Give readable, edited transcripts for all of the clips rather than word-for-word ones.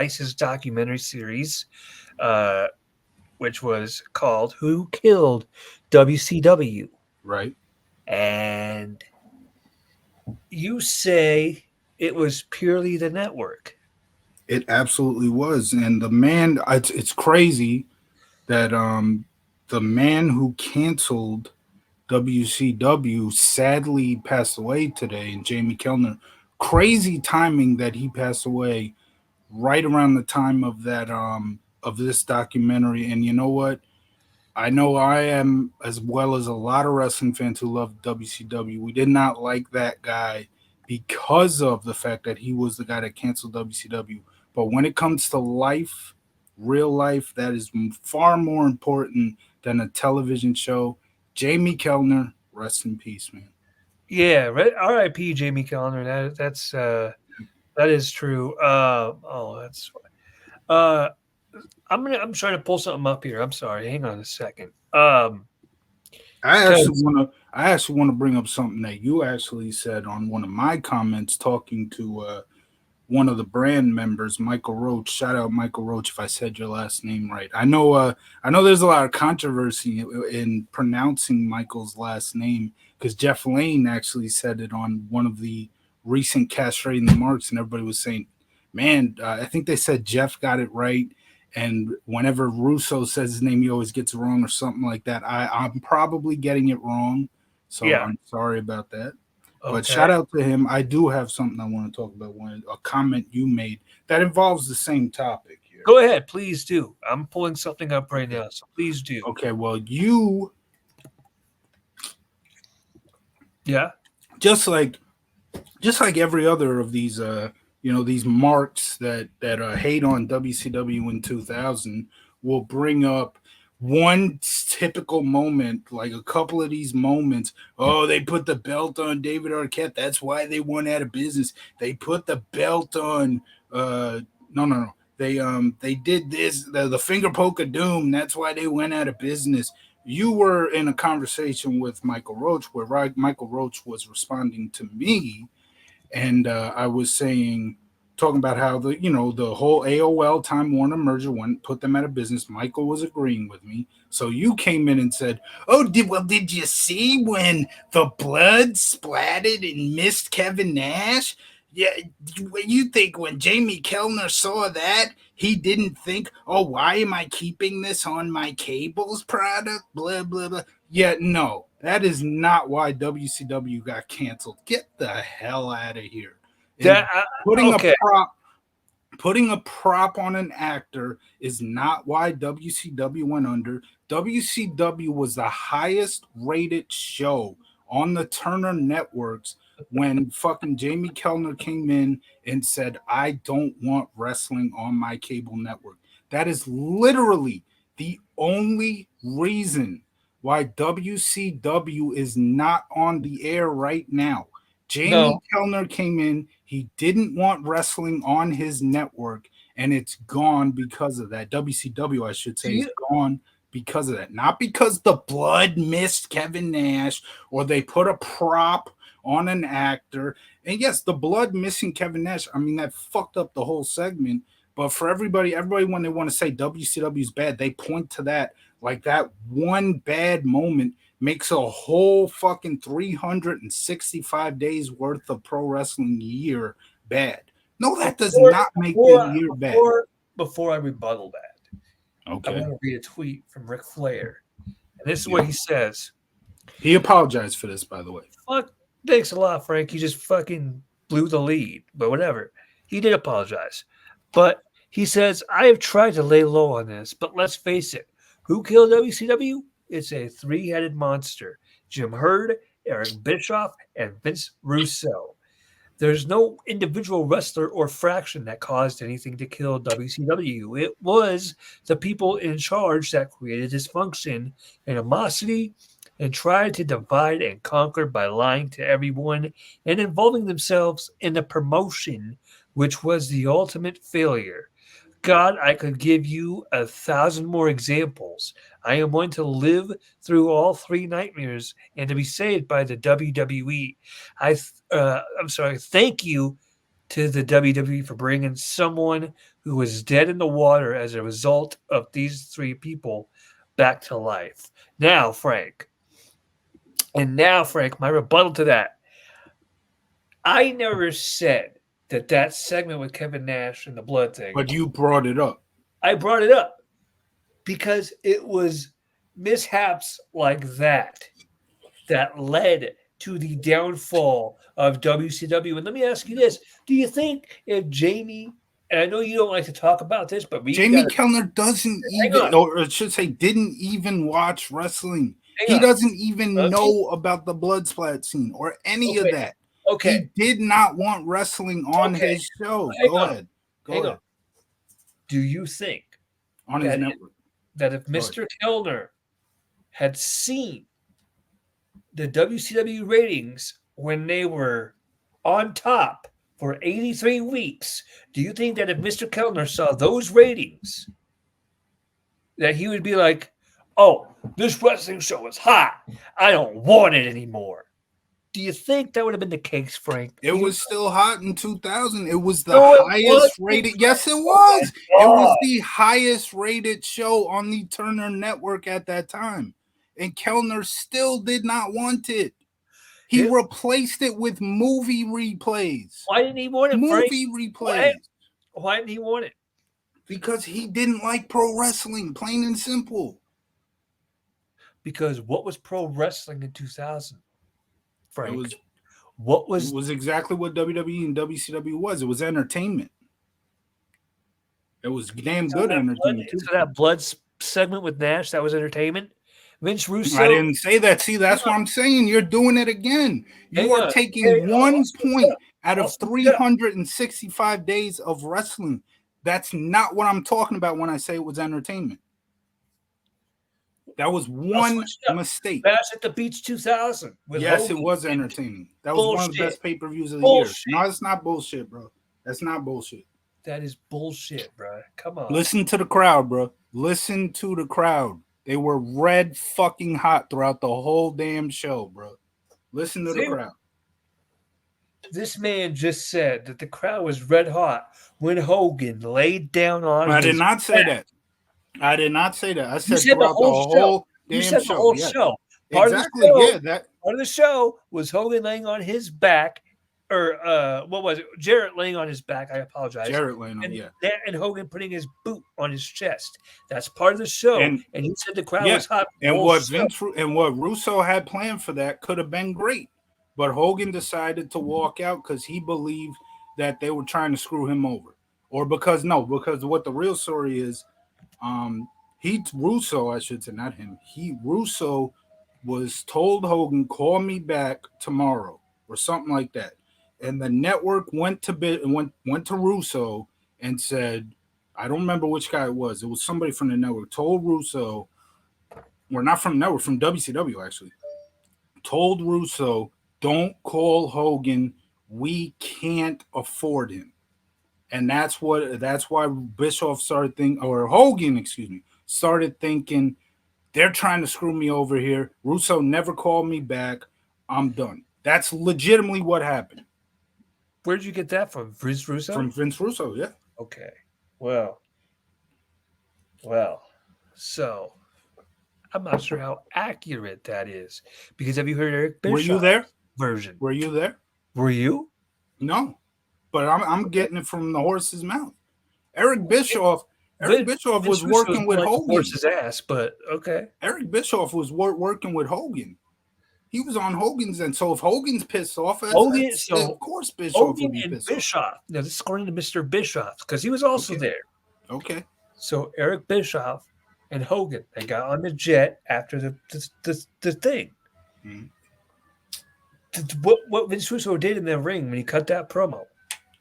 Vice's documentary series, uh, which was called "Who Killed WCW?" Right. And you say it was purely the network. It absolutely was. And the man, it's crazy that the man who canceled WCW sadly passed away today, and Jamie Kellner. Crazy timing that he passed away right around the time of that of this documentary. And you know what? I know I am, as well as a lot of wrestling fans who love WCW. We did not like that guy because of the fact that he was the guy that canceled WCW. But when it comes to life, real life, that is far more important than a television show. Jamie Kellner, rest in peace, man. Yeah, R.I.P. Jamie Kellner. That is true. That's uh, I'm trying to pull something up here. I'm sorry. Hang on a second. Because I actually want to bring up something that you actually said on one of my comments talking to one of the brand members, Michael Roach. Shout out Michael Roach if I said your last name right. I know there's a lot of controversy in pronouncing Michael's last name because Jeff Lane actually said it on one of the recent castrating the marks, and everybody was saying, "Man, I think they said Jeff got it right." And whenever Russo says his name, he always gets it wrong or something like that. I'm probably getting it wrong, so yeah, I'm sorry about that. But okay. shout out to him. I do have something I want to talk about. A comment you made that involves the same topic here. Go ahead, please do. I'm pulling something up right Okay. now, so please do. Okay. Well, you Yeah. just like every other of these these marks that hate on WCW in 2000 will bring up one typical moment, like a couple of these moments. Oh, they put the belt on David Arquette, that's why they went out of business. They put the belt on no, they did this, the finger poke of doom, that's why they went out of business. You were in a conversation with Michael Roach where Michael Roach was responding to me, and I was saying, talking about how the whole AOL Time Warner merger went put them out of business. Michael was agreeing with me, so you came in and said, "Oh, did you see when the blood splattered and missed Kevin Nash? Yeah, you think when Jamie Kellner saw that, he didn't think, oh, why am I keeping this on my cables product? Blah blah blah." Yeah, no, that is not why WCW got canceled. Get the hell out of here. And That putting a okay. prop putting a prop on an actor is not why WCW went under. WCW was the highest rated show on the Turner networks when fucking Jamie Kellner came in and said, "I don't want wrestling on my cable network." That is literally the only reason why WCW is not on the air right now. Jamie No. Kellner came in. He didn't want wrestling on his network, and it's gone because of that. WCW, I should Do say, is you gone because of that. Not because the blood missed Kevin Nash or they put a prop on an actor. And yes, the blood missing Kevin Nash, I mean, that fucked up the whole segment. But for everybody when they want to say WCW is bad, they point to that. Like that one bad moment makes a whole fucking 365 days worth of pro wrestling year bad. No, that does before not make the before year bad. before I rebuttal that, I Okay. want to read a tweet from Ric Flair, and this is Yeah. what he says. He apologized for this, by the way. Fuck, thanks a lot, Frank. You just fucking blew the lead, but whatever. He did apologize, but he says I have tried to lay low on this, but let's face it. Who killed WCW? It's a three-headed monster: Jim Herd, Eric Bischoff, and Vince Russo. There's no individual wrestler or fraction that caused anything to kill WCW. It was the people in charge that created dysfunction, animosity, and tried to divide and conquer by lying to everyone and involving themselves in the promotion, which was the ultimate failure. God, I could give you 1,000 more examples. I am one to live through all three nightmares and to be saved by the WWE. I'm sorry. Thank you to the WWE for bringing someone who was dead in the water as a result of these three people back to life. Now, Frank, my rebuttal to that, I never said that segment with Kevin Nash and the blood thing. But you brought it up. I brought it up because it was mishaps like that led to the downfall of WCW. And let me ask you this: do you think if Jamie, and I know you don't like to talk about this, but Jamie Kellner doesn't even, or I should say, didn't even watch wrestling. He doesn't even know about the blood splat scene or any of that. Okay. He did not want wrestling on his show. Go ahead. Do you think on his network that if Mr. Kellner had seen the WCW ratings when they were on top for 83 weeks, do you think that if Mr. Kellner saw those ratings, that he would be like, oh, this wrestling show is hot. I don't want it anymore. Do you think that would have been the case, Frank? It was still hot in 2000. It was the highest rated. Yes, it was. It was the highest rated show on the Turner Network at that time. And Kellner still did not want it. He replaced it with movie replays. Why didn't he want it, Movie replays. Why didn't he want it? Because he didn't like pro wrestling, plain and simple. Because what was pro wrestling in 2000? Frank, it was exactly what WWE and WCW was. It was entertainment. It was damn good entertainment too. So that blood segment with Nash, that was entertainment. Vince Russo. I didn't say that. See, that's what I'm saying. You're doing it again. You are taking 1 point out of 365 days of wrestling. That's not what I'm talking about when I say it was entertainment. That was one mistake. Bash at the Beach 2000. Yes, it was entertaining. That was one of the best pay-per-views of the year. No, it's not bullshit, bro. That's not bullshit. That is bullshit, bro. Come on. Listen to the crowd, bro. Listen to the crowd. They were red fucking hot throughout the whole damn show, bro. Listen to the crowd. This man just said that the crowd was red hot when Hogan laid down on I did not say that. I did not say that. I said throughout the whole damn show. The whole show. Exactly. Part of the show was Hogan laying on his back, or what was it? Jarrett laying on his back. I apologize. Jarrett laying on, and Hogan putting his boot on his chest. That's part of the show. And he said the crowd was hot. And what Russo had planned for that could have been great, but Hogan decided to walk out because he believed that they were trying to screw him over, or because what the real story is. Russo, I should say, not him. Russo was told Hogan, call me back tomorrow or something like that. And the network went to Russo and said, I don't remember which guy it was. It was somebody from the network. Told Russo, or not from the network, from WCW actually. Told Russo, don't call Hogan. We can't afford him. And that's why Bischoff started thinking, or Hogan, started thinking, they're trying to screw me over here. Russo never called me back. I'm done. That's legitimately what happened. Where did you get that from? Vince Russo? From Vince Russo, yeah. Okay. Well. So I'm not sure how accurate that is. Because have you heard Eric Bischoff's Were you there? Version? Were you there? Were you? No. But I'm getting it from the horse's mouth. Eric Bischoff was working with Hogan. Horse's ass, but okay. Eric Bischoff was working with Hogan. He was on Hogan's end. So if Hogan's pissed off, of course Bischoff would be pissed off. Now this is according to Mr. Bischoff, because he was also there. Okay. So Eric Bischoff and Hogan, they got on the jet after the thing. Mm-hmm. What Vince Russo did in the ring when he cut that promo.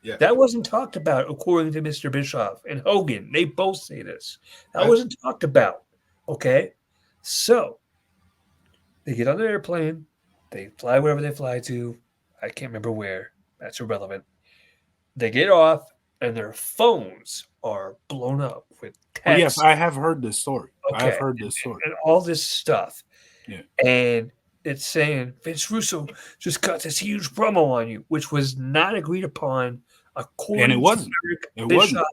Yeah. That wasn't talked about according to Mr. Bischoff and Hogan. They both say this. That wasn't talked about. Okay? So, they get on the airplane. They fly wherever they fly to. I can't remember where. That's irrelevant. They get off, and their phones are blown up with texts. Oh, yes, I have heard this story. Okay. I have heard this story. And all this stuff. Yeah. And it's saying Vince Russo just got this huge promo on you, which was not agreed upon And it according to wasn't. Eric It Bischoff wasn't.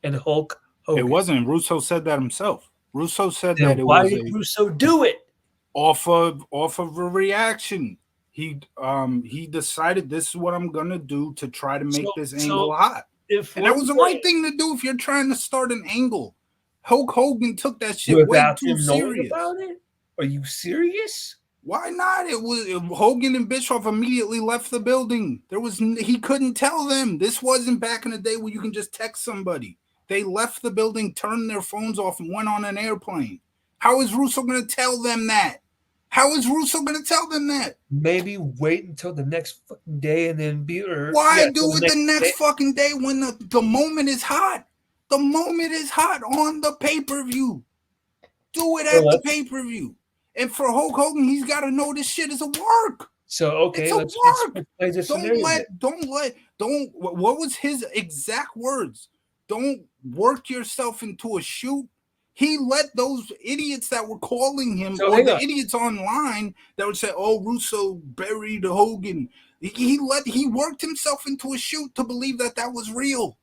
and Hulk It Hogan. wasn't. Russo said that himself. Russo said Then that it why was did Russo do it? off of a reaction. He decided this is what I'm gonna do to try to make this angle hot. If And that we're was the playing right thing to do if you're trying to start an angle. Hulk Hogan took that shit way without too him knowing serious. about it, are you serious? Why not? Hogan and Bischoff immediately left the building. He couldn't tell them. This wasn't back in the day where you can just text somebody. They left the building, turned their phones off, and went on an airplane. How is Russo going to tell them that? How is Russo going to tell them that? Maybe wait until the next fucking day and then Why do it the next fucking day when the moment is hot? The moment is hot on the pay-per-view. Do it at the pay-per-view. And for Hulk Hogan, he's got to know this shit is a work. So okay, let's play this scenario. What was his exact words? Don't work yourself into a shoot. He let those idiots that were calling him, or the idiots online that would say, "Oh, Russo buried Hogan." He worked himself into a shoot to believe that was real.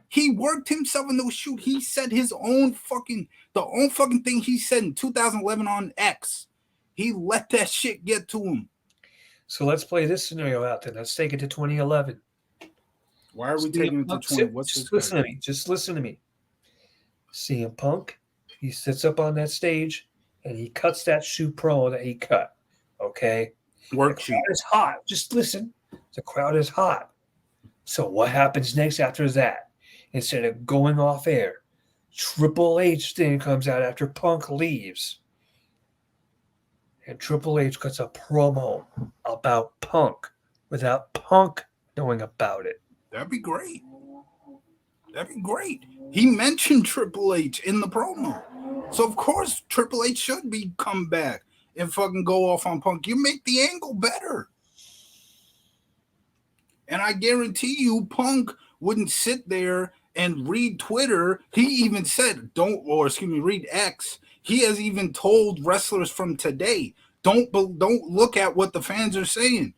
He worked himself into a shoot. He said the own fucking thing he said in 2011 on X. He let that shit get to him. So let's play this scenario out then. Let's take it to 2011. Why are we taking it to 20? Just listen to me. Just listen to me. CM Punk, he sits up on that stage and he cuts that shoot promo that he cut. Okay? Work the shoot. Crowd is hot. Just listen. The crowd is hot. So what happens next after that? Instead of going off air, Triple H then comes out after Punk leaves. And Triple H cuts a promo about Punk without Punk knowing about it. That'd be great. He mentioned Triple H in the promo. So, of course, Triple H should come back and fucking go off on Punk. You make the angle better. And I guarantee you Punk wouldn't sit there and read Twitter. He even said, read X. He has even told wrestlers from today, don't look at what the fans are saying,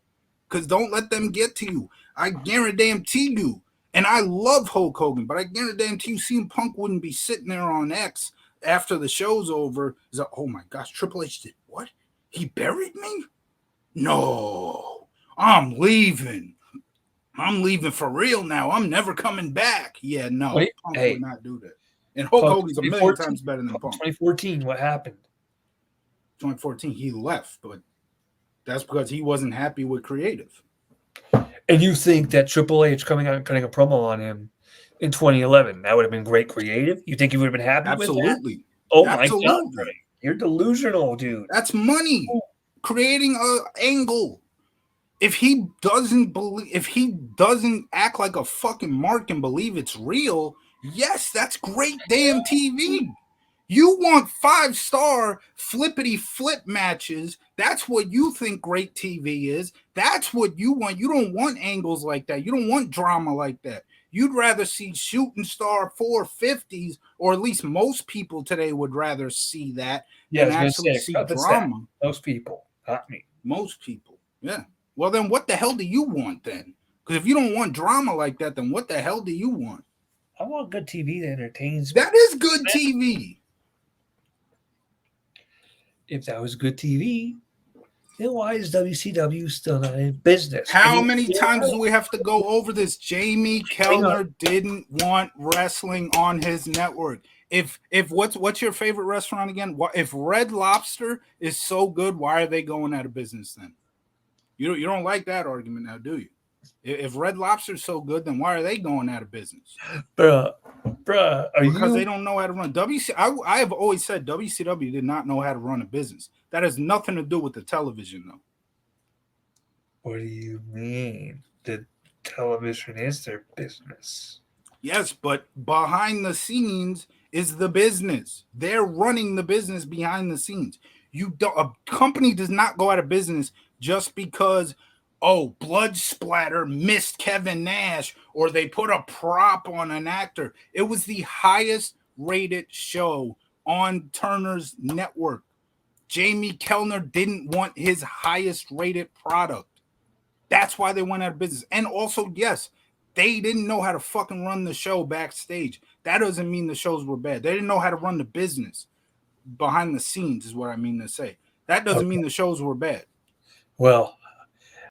because don't let them get to you. I guarantee you, and I love Hulk Hogan, but I guarantee you, CM Punk wouldn't be sitting there on X after the show's over. He's like, oh my gosh, Triple H did what? He buried me? No, I'm leaving. I'm leaving for real now. I'm never coming back. Yeah, no, Punk would not do that. And Hulk Hogan's a million times better than Punk. 2014, what happened? 2014, he left, but that's because he wasn't happy with creative. And you think that Triple H coming out and cutting a promo on him in 2011, that would have been great creative? You think he would have been happy with that? Absolutely. Oh my God, you're delusional, dude. That's money. Creating an angle. If he doesn't act like a fucking mark and believe it's real, yes, that's great damn TV. You want 5-star flippity flip matches. That's what you think great TV is. That's what you want. You don't want angles like that. You don't want drama like that. You'd rather see shooting star 450s, or at least most people today would rather see that than actually see drama. Most people, not me. Most people, yeah. Well, then what the hell do you want then? Because if you don't want drama like that, then what the hell do you want? I want good TV that entertains me. That is good TV. If that was good TV, then why is WCW still not in business? How many times do we have to go over this? Jamie Kellner didn't want wrestling on his network. If what's your favorite restaurant again? If Red Lobster is so good, why are they going out of business then? You don't like that argument now, do you? If Red Lobster is so good, then why are they going out of business? Bruh, because they don't know how to run. I have always said WCW did not know how to run a business. That has nothing to do with the television, though. What do you mean? The television is their business. Yes, but behind the scenes is the business. They're running the business behind the scenes. A company does not go out of business just because, blood splatter missed Kevin Nash, or they put a prop on an actor. It was the highest rated show on Turner's network. Jamie Kellner didn't want his highest rated product. That's why they went out of business. And also, yes, They didn't know how to fucking run the show backstage. That doesn't mean the shows were bad. They didn't know how to run the business behind the scenes, is what I mean to say. That doesn't mean the shows were bad. Well,